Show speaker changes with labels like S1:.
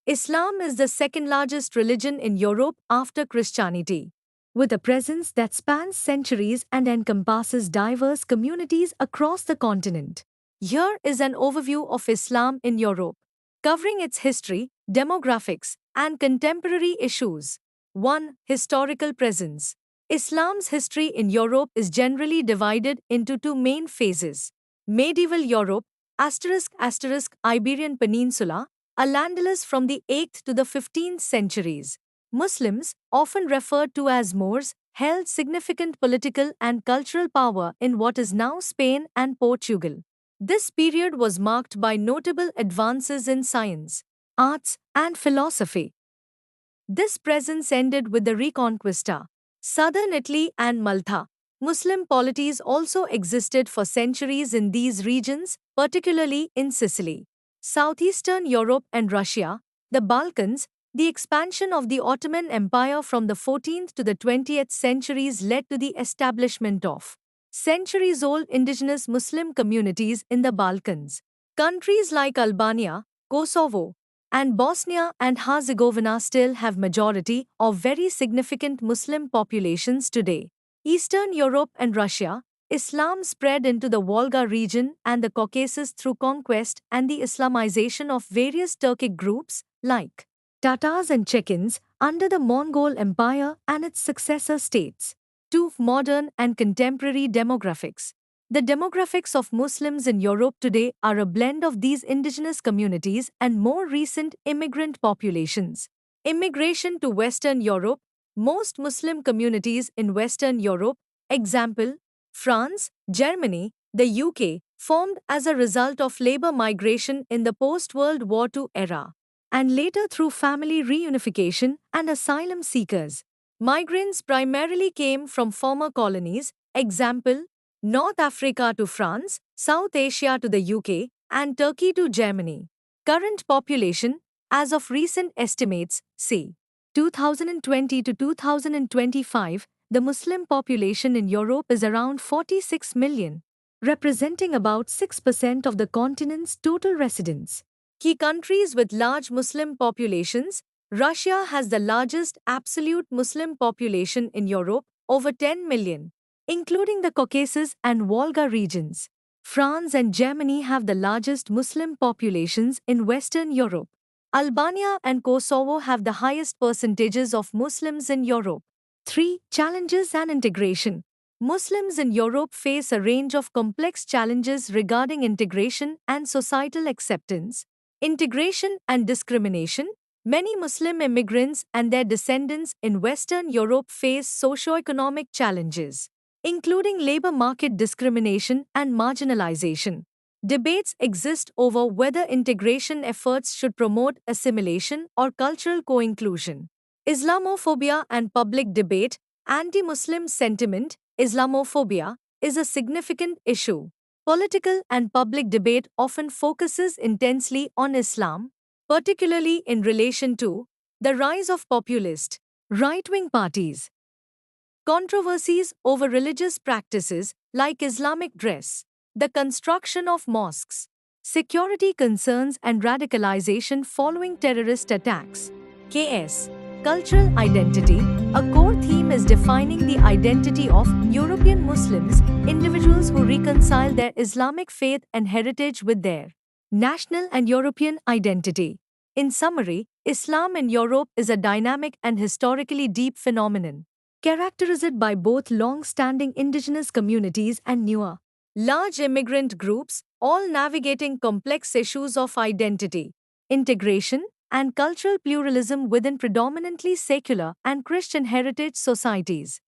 S1: Islam is the second largest religion in Europe after Christianity, with a presence that spans centuries and encompasses diverse communities across the continent. Here is an overview of Islam in Europe, covering its history, demographics, and contemporary issues. 1. Historical presence. Islam's history in Europe is generally divided into two main phases. Medieval Europe, Iberian Peninsula, Al-Andalus from the 8th to the 15th centuries. Muslims, often referred to as Moors, held significant political and cultural power in what is now Spain and Portugal. This period was marked by notable advances in science, arts, and philosophy. This presence ended with the Reconquista. Southern Italy and Malta. Muslim polities also existed for centuries in these regions, particularly in Sicily. Southeastern Europe and Russia, the Balkans, the expansion of the Ottoman Empire from the 14th to the 20th centuries led to the establishment of centuries old indigenous Muslim communities in the Balkans. Countries like Albania, Kosovo, and Bosnia and Herzegovina still have majority of very significant Muslim populations today. Eastern Europe and Russia, Islam spread into the Volga region and the Caucasus through conquest and the Islamization of various Turkic groups, like Tatars and Chechens, under the Mongol Empire and its successor states. 2. Modern and contemporary demographics. The demographics of Muslims in Europe today are a blend of these indigenous communities and more recent immigrant populations. Immigration to Western Europe. Most Muslim communities in Western Europe, example, France, Germany, the UK, formed as a result of labor migration in the post-World War II era, and later through family reunification and asylum seekers. Migrants primarily came from former colonies, example, North Africa to France, South Asia to the UK, and Turkey to Germany. Current population, as of recent estimates, c. 2020 to 2025, the Muslim population in Europe is around 46 million, representing about 6% of the continent's total residents. Key countries with large Muslim populations. Russia has the largest absolute Muslim population in Europe, over 10 million, including the Caucasus and Volga regions. France and Germany have the largest Muslim populations in Western Europe. Albania and Kosovo have the highest percentages of Muslims in Europe. 3. Challenges and integration. Muslims in Europe face a range of complex challenges regarding integration and societal acceptance. Integration and discrimination. Many Muslim immigrants and their descendants in Western Europe face socio-economic challenges, including labor market discrimination and marginalization. Debates exist over whether integration efforts should promote assimilation or cultural co-inclusion. Islamophobia and public debate. Anti-Muslim sentiment, Islamophobia, is a significant issue. Political and public debate often focuses intensely on Islam, particularly in relation to the rise of populist, right-wing parties. Controversies over religious practices like Islamic dress, the construction of mosques, security concerns and radicalization following terrorist attacks. KS. Cultural identity. A core theme is defining the identity of European Muslims, individuals who reconcile their Islamic faith and heritage with their national and European identity. In summary, Islam in Europe is a dynamic and historically deep phenomenon, characterized by both long-standing indigenous communities and newer, large immigrant groups, all navigating complex issues of identity, integration, and cultural pluralism within predominantly secular and Christian heritage societies.